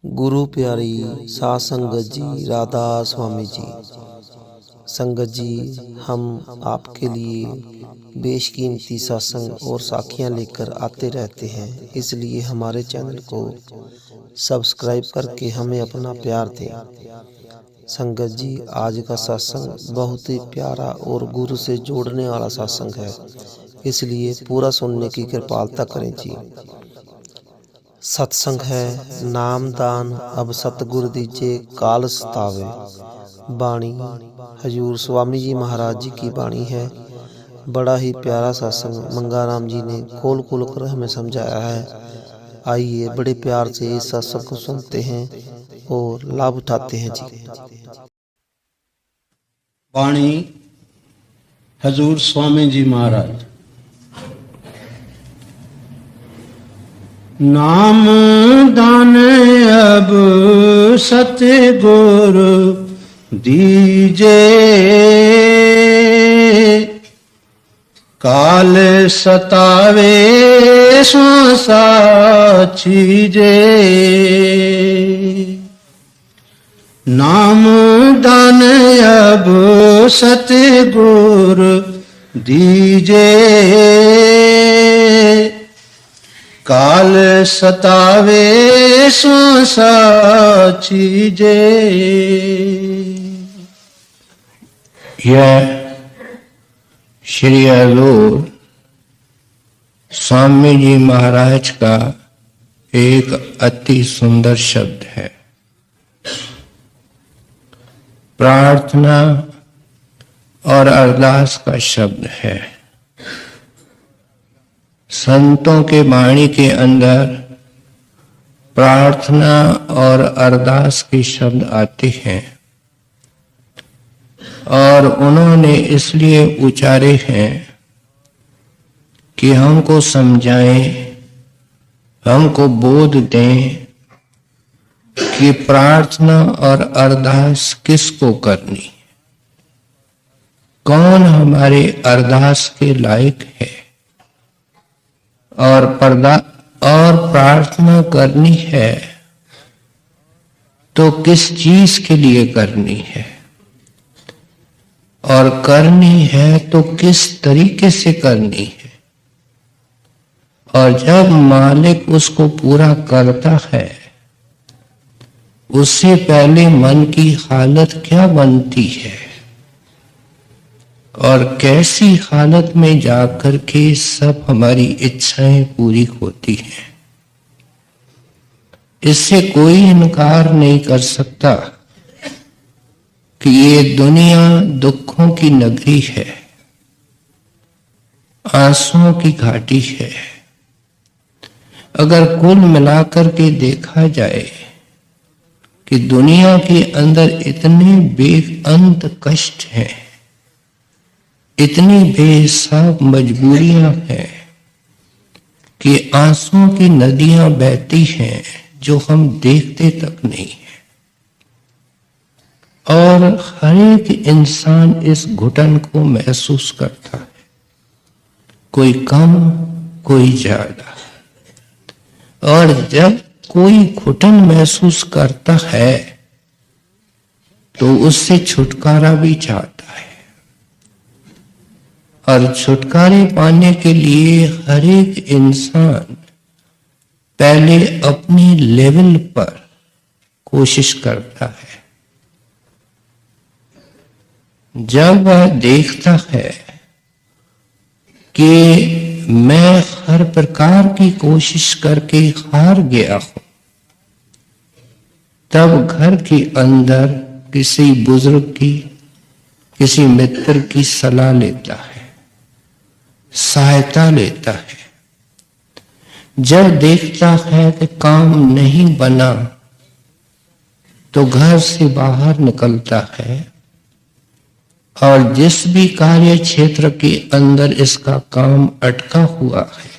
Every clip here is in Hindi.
गुरु प्यारी साध संगत जी, राधा स्वामी जी। संगत जी, हम आपके लिए बेशकीमती सत्संग और साखियाँ लेकर आते रहते हैं, इसलिए हमारे चैनल को सब्सक्राइब करके हमें अपना प्यार दें। संगत जी, आज का सत्संग बहुत ही प्यारा और गुरु से जोड़ने वाला सत्संग है, इसलिए पूरा सुनने की कृपालता करें जी। सत्संग है नाम दान अब सतगुर दीजे काल सतावे। बाणी हजूर स्वामी जी महाराज जी की बाणी है। बड़ा ही प्यारा सत्संग मंगाराम जी ने खोल खोल कर हमें समझाया है। आइए बड़े प्यार से इस सत्संग को सुनते हैं और लाभ उठाते हैं जी। बाणी हजूर स्वामी जी महाराज। नाम दान अब सतगुर दीजे काल सतावे साक्षी जे। नाम दान अब सतगुर दीजे काल सतावे साक्षी जे। यह श्री हजूर स्वामी जी महाराज का एक अति सुंदर शब्द है। प्रार्थना और अरदास का शब्द है। संतों के वाणी के अंदर प्रार्थना और अरदास के शब्द आते हैं और उन्होंने इसलिए उच्चारे हैं कि हमको समझाएं, हमको बोध दें कि प्रार्थना और अरदास किसको करनी है, कौन हमारे अरदास के लायक है और प्रार्थना करनी है तो किस चीज के लिए करनी है और करनी है तो किस तरीके से करनी है। और जब मालिक उसको पूरा करता है उससे पहले मन की हालत क्या बनती है और कैसी हालत में जाकर के सब हमारी इच्छाएं पूरी होती हैं। इससे कोई इनकार नहीं कर सकता कि ये दुनिया दुखों की नगरी है, आंसुओं की घाटी है। अगर कुल मिलाकर के देखा जाए कि दुनिया के अंदर इतने बेअंत कष्ट हैं, इतनी बेहिसाब मजबूरियां हैं कि आंसुओं की नदियां बहती हैं जो हम देखते तक नहीं है। और हर एक इंसान इस घुटन को महसूस करता है, कोई कम कोई ज्यादा। और जब कोई घुटन महसूस करता है तो उससे छुटकारा भी चाहता है। और छुटकारे पाने के लिए हर एक इंसान पहले अपनी लेवल पर कोशिश करता है। जब वह देखता है कि मैं हर प्रकार की कोशिश करके हार गया हूं, तब घर के अंदर किसी बुजुर्ग की, किसी मित्र की सलाह लेता है, सहायता लेता है। जब देखता है कि काम नहीं बना तो घर से बाहर निकलता है और जिस भी कार्य क्षेत्र के अंदर इसका काम अटका हुआ है,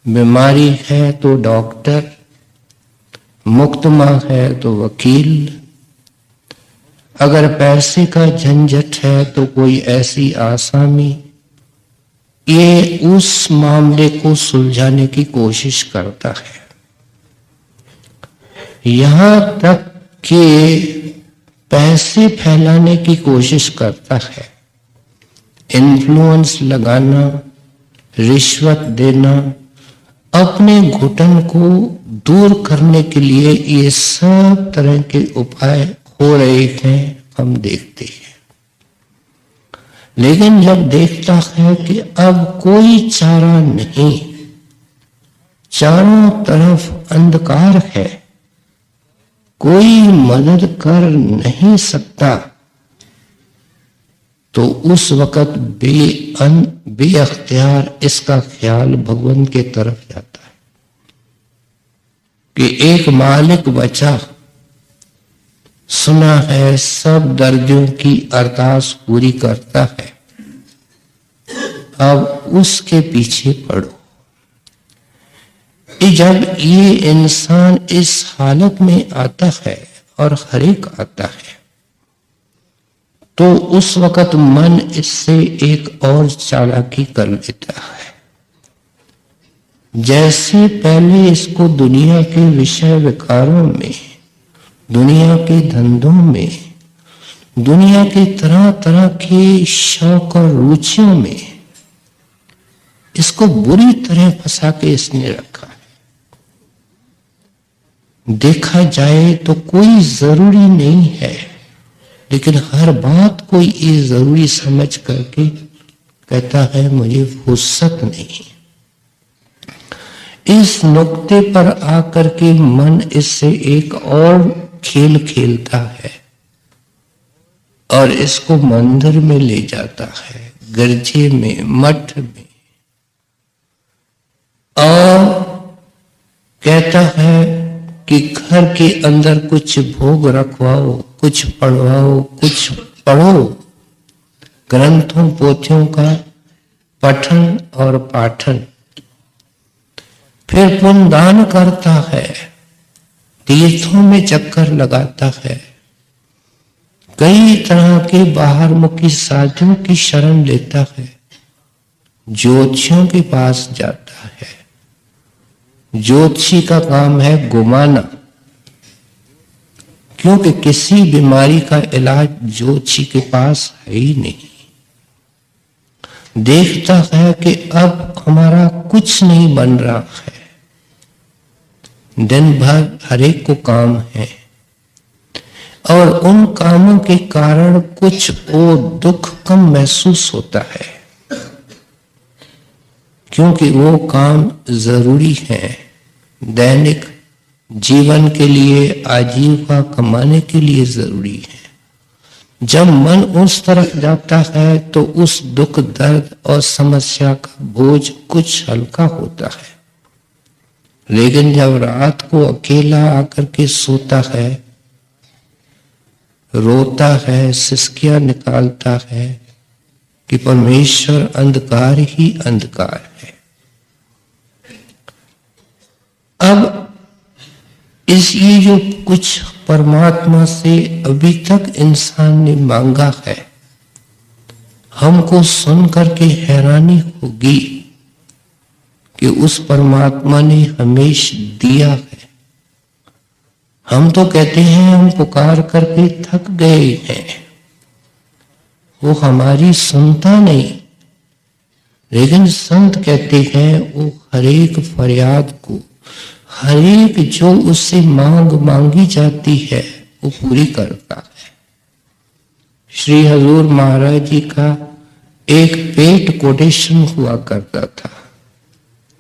बीमारी है तो डॉक्टर, मुकदमा है तो वकील, अगर पैसे का झंझट है तो कोई ऐसी आसामी, ये उस मामले को सुलझाने की कोशिश करता है। यहां तक कि पैसे फैलाने की कोशिश करता है, इन्फ्लुएंस लगाना, रिश्वत देना, अपने घुटन को दूर करने के लिए ये सब तरह के उपाय हो रहे हैं, हम देखते हैं। लेकिन जब देखता है कि अब कोई चारा नहीं, चारों तरफ अंधकार है, कोई मदद कर नहीं सकता, तो उस वक्त बेअख्तियार इसका ख्याल भगवान के तरफ जाता है कि एक मालिक बचा, सुना है सब दर्दियों की अरदास पूरी करता है, अब उसके पीछे पड़ो। जब ये इंसान इस हालत में आता है और हर एक आता है, तो उस वक्त मन इससे एक और चालाकी कर लेता है। जैसे पहले इसको दुनिया के विषय विकारों में, दुनिया के धंधों में, दुनिया के तरह तरह के शौक और रुचियों में इसको बुरी तरह फंसा के इसने रखा है। देखा जाए तो कोई जरूरी नहीं है, लेकिन हर बात को ये जरूरी समझ करके कहता है मुझे फुर्सत नहीं। इस नुक्ते पर आकर के मन इससे एक और खेल खेलता है और इसको मंदिर में ले जाता है, गिरजे में, मठ में, और कहता है कि घर के अंदर कुछ भोग रखवाओ, कुछ पढ़वाओ, कुछ पढ़ो, ग्रंथों पोथियों का पठन और पाठन। फिर पुण्यदान करता है, तीर्थों में चक्कर लगाता है, कई तरह के बाहर मुखी साधुओं की शरण लेता है, ज्योतिषियों के पास जाता है। ज्योतिषी का काम है घुमाना, क्योंकि किसी बीमारी का इलाज ज्योतिषी के पास है ही नहीं। देखता है कि अब हमारा कुछ नहीं बन रहा है, दिन भर हर एक को काम है, और उन कामों के कारण कुछ वो दुख कम महसूस होता है, क्योंकि वो काम जरूरी है, दैनिक जीवन के लिए, आजीविका कमाने के लिए जरूरी है। जब मन उस तरफ जाता है तो उस दुख, दर्द और समस्या का बोझ कुछ हल्का होता है। लेकिन जब रात को अकेला आकर के सोता है, रोता है, सिसकियां निकालता है कि परमेश्वर अंधकार ही अंधकार है। अब ये जो कुछ परमात्मा से अभी तक इंसान ने मांगा है, हमको सुन करके हैरानी होगी कि उस परमात्मा ने हमेशा दिया है। हम तो कहते हैं हम पुकार करके थक गए हैं, वो हमारी सुनता नहीं। लेकिन संत कहते हैं वो हर एक फरियाद को, हर एक जो उससे मांगी जाती है वो पूरी करता है। श्री हजूर महाराज जी का एक पेट कोटेशन हुआ करता था,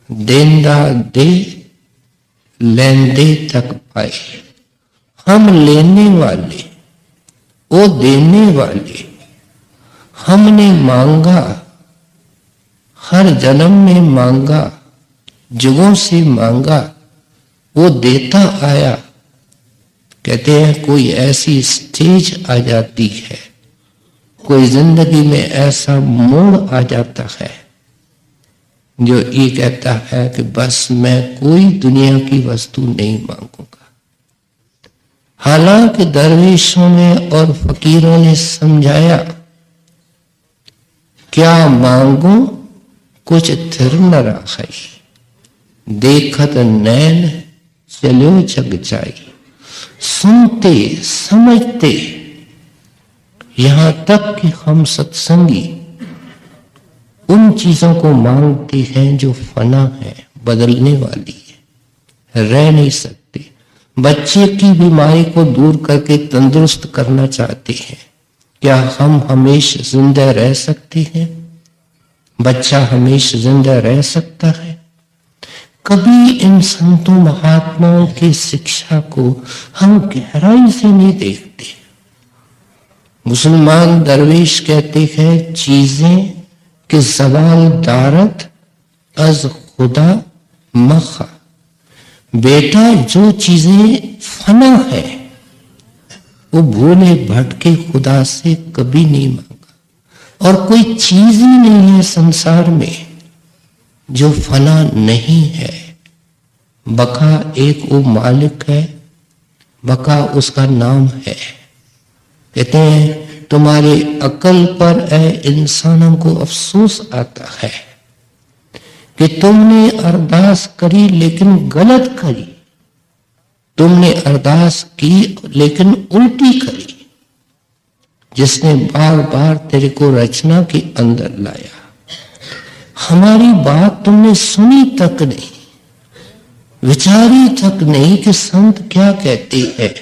देंदा दे लेंदे तक पाए। हम लेने वाले, वो देने वाले। हमने मांगा, हर जन्म में मांगा, जुगों से मांगा, वो देता आया। कहते हैं कोई ऐसी स्टेज आ जाती है, कोई जिंदगी में ऐसा मोड़ आ जाता है जो ये कहता है कि बस मैं कोई दुनिया की वस्तु नहीं मांगूंगा। हालांकि दरवेशों ने और फकीरों ने समझाया, क्या मांगू कुछ थिर न राखई, देखत नैन चलो जग जाई। सुनते समझते, यहां तक कि हम सत्संगी उन चीजों को मांगते हैं जो फना है, बदलने वाली है, रह नहीं सकते। बच्चे की बीमारी को दूर करके तंदुरुस्त करना चाहते हैं, क्या हम हमेशा जिंदा रह सकते हैं? बच्चा हमेशा जिंदा रह सकता है? कभी इन संतों महात्माओं की शिक्षा को हम गहराई से नहीं देखते। मुसलमान दरवेश कहते हैं, चीजें के सवाल दारत अज खुदा मखा। बेटा, जो चीजें फना है वो भूले भटके खुदा से कभी नहीं मांगा। और कोई चीज ही नहीं है संसार में जो फना नहीं है। बका एक वो मालिक है, बका उसका नाम है। कहते हैं तुम्हारे अकल पर ऐ इंसानों को अफसोस आता है कि तुमने अरदास करी लेकिन गलत करी, तुमने अरदास की लेकिन उल्टी करी। जिसने बार बार तेरे को रचना के अंदर लाया, हमारी बात तुमने सुनी तक नहीं, विचारी तक नहीं कि संत क्या कहते हैं।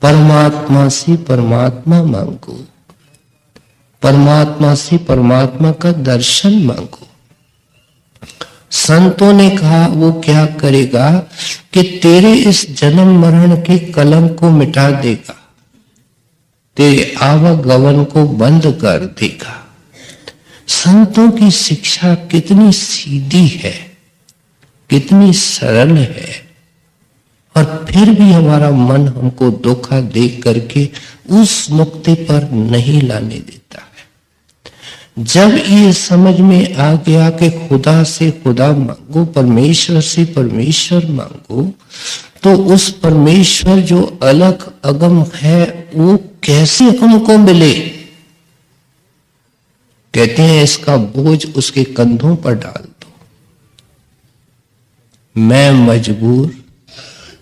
परमात्मा से परमात्मा मांगो, परमात्मा से परमात्मा का दर्शन मांगो। संतों ने कहा वो क्या करेगा कि तेरे इस जन्म मरण के कलंक को मिटा देगा, तेरे आवागमन को बंद कर देगा। संतों की शिक्षा कितनी सीधी है, कितनी सरल है, और फिर भी हमारा मन हमको धोखा दे करके उस नुक्ते पर नहीं लाने देता है। जब ये समझ में आ गया कि खुदा से खुदा मांगो, परमेश्वर से परमेश्वर मांगो, तो उस परमेश्वर जो अलग अगम है वो कैसे हमको मिले? कहते हैं इसका बोझ उसके कंधों पर डाल दो। मैं मजबूर,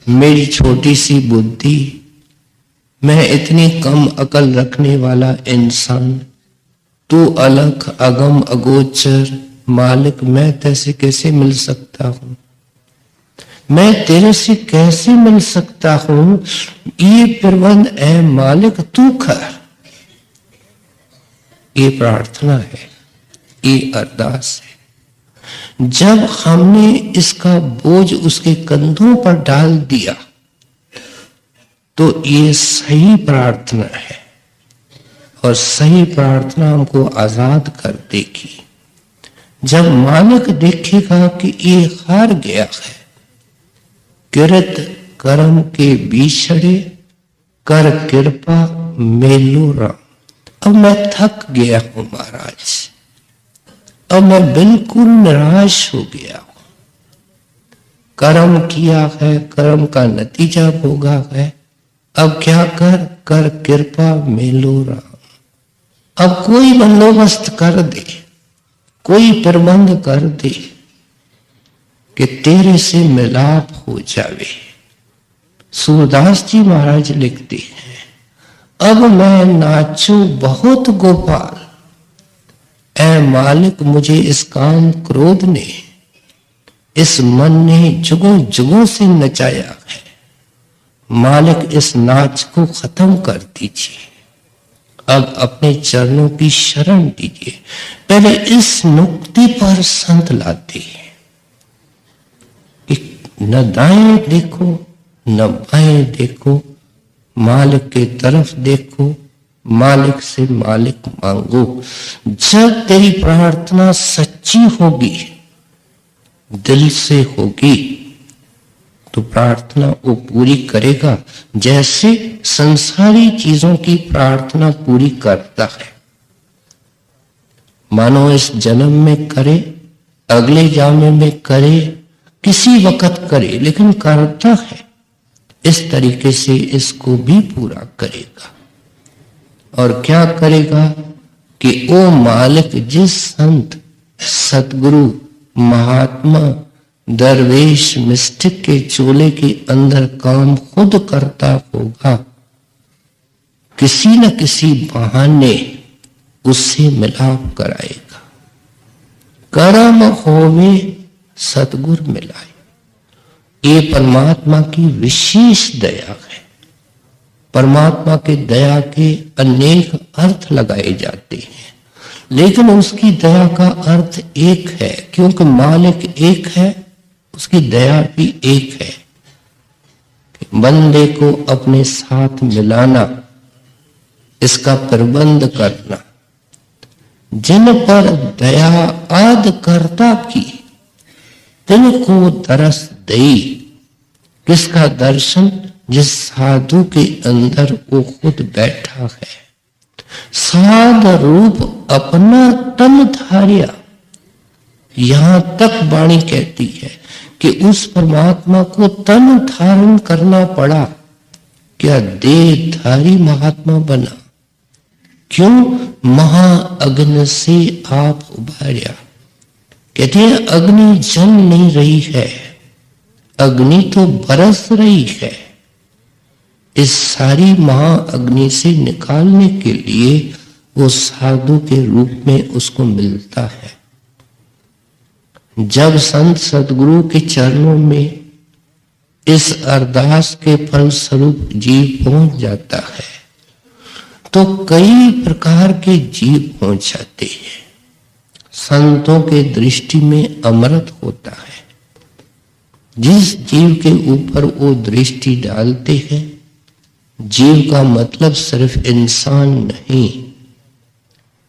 मेरी छोटी सी बुद्धि, मैं इतनी कम अकल रखने वाला इंसान, तू अलग अगम अगोचर मालिक, मैं तेरे कैसे मिल सकता हूं? मैं तेरे से कैसे मिल सकता हूं? ये प्रबंध ऐ मालिक तू कर। ये प्रार्थना है, ये अरदास है। जब हमने इसका बोझ उसके कंधों पर डाल दिया तो ये सही प्रार्थना है, और सही प्रार्थना हमको आजाद कर देगी। जब मालिक देखेगा कि ये हार गया है, किरत कर्म के बिछड़े कर कृपा मेलू राम। अब मैं थक गया हूं महाराज, अब मैं बिल्कुल निराश हो गया हूं। कर्म किया है, कर्म का नतीजा भोगा है, अब क्या कर कृपा मेलो राम। अब कोई बंदोबस्त कर दे, कोई प्रबंध कर दे कि तेरे से मिलाप हो जावे। सूरदास जी महाराज लिखते हैं, अब मैं नाचू बहुत गोपाल, ऐ मालिक मुझे इस काम क्रोध ने, इस मन ने जुगों जुगों से नचाया है। मालिक इस नाच को खत्म कर दीजिए, अब अपने चरणों की शरण दीजिए। पहले इस नुक्ते पर संत लाते हैं, न दाएं देखो न बाएं देखो, मालिक के तरफ देखो, मालिक से मालिक मांगो। जब तेरी प्रार्थना सच्ची होगी, दिल से होगी, तो प्रार्थना वो पूरी करेगा जैसे संसारी चीजों की प्रार्थना पूरी करता है। मानो इस जन्म में करे, अगले जन्म में करे, किसी वक्त करे, लेकिन करता है। इस तरीके से इसको भी पूरा करेगा। और क्या करेगा कि ओ मालिक जिस संत, सतगुरु, महात्मा, दरवेश मिस्टिक के चोले के अंदर काम खुद करता होगा, किसी न किसी बहाने उससे मिलाप कराएगा। कर्म होवे सतगुर मिलाए। ये परमात्मा की विशेष दया है। परमात्मा के दया के अनेक अर्थ लगाए जाते हैं, लेकिन उसकी दया का अर्थ एक है, क्योंकि मालिक एक है, उसकी दया भी एक है। बंदे को अपने साथ मिलाना, इसका प्रबंध करना। जिन पर दया आद करता की, तिनको दरस दई। किसका दर्शन? जिस साधु के अंदर वो खुद बैठा है, साध रूप अपना तन धार्या। यहां तक वाणी कहती है कि उस परमात्मा को तन धारण करना पड़ा। क्या देहधारी महात्मा बना? क्यों? महाअग्नि से आप उभार्या। कहते हैं अग्नि जल नहीं रही है, अग्नि तो बरस रही है। इस सारी महाअग्नि से निकालने के लिए वो साधु के रूप में उसको मिलता है। जब संत सदगुरु के चरणों में इस अरदास के फल स्वरूप जीव पहुंच जाता है, तो कई प्रकार के जीव पहुंच जाते हैं। संतों के दृष्टि में अमृत होता है। जिस जीव के ऊपर वो दृष्टि डालते हैं, जीव का मतलब सिर्फ इंसान नहीं।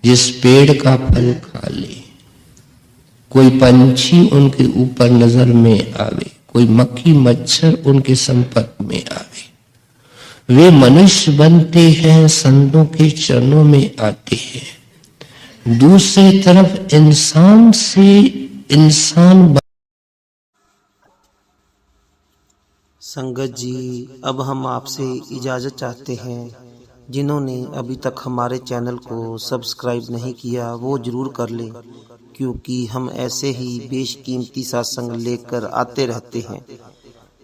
जिस पेड़ का फल खा ले, कोई पंछी उनके ऊपर नजर में आवे, कोई मक्खी मच्छर उनके संपर्क में आवे, वे मनुष्य बनते हैं, संतों के चरणों में आते हैं। दूसरी तरफ इंसान से इंसान संगत जी, अब हम आपसे इजाज़त चाहते हैं। जिन्होंने अभी तक हमारे चैनल को सब्सक्राइब नहीं किया वो ज़रूर कर लें, क्योंकि हम ऐसे ही बेशकीमती सत्संग लेकर आते रहते हैं।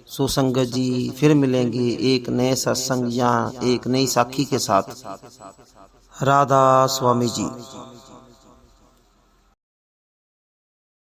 सो संगत जी, फिर मिलेंगे एक नए सत्संग या एक नई साखी के साथ। राधा स्वामी जी।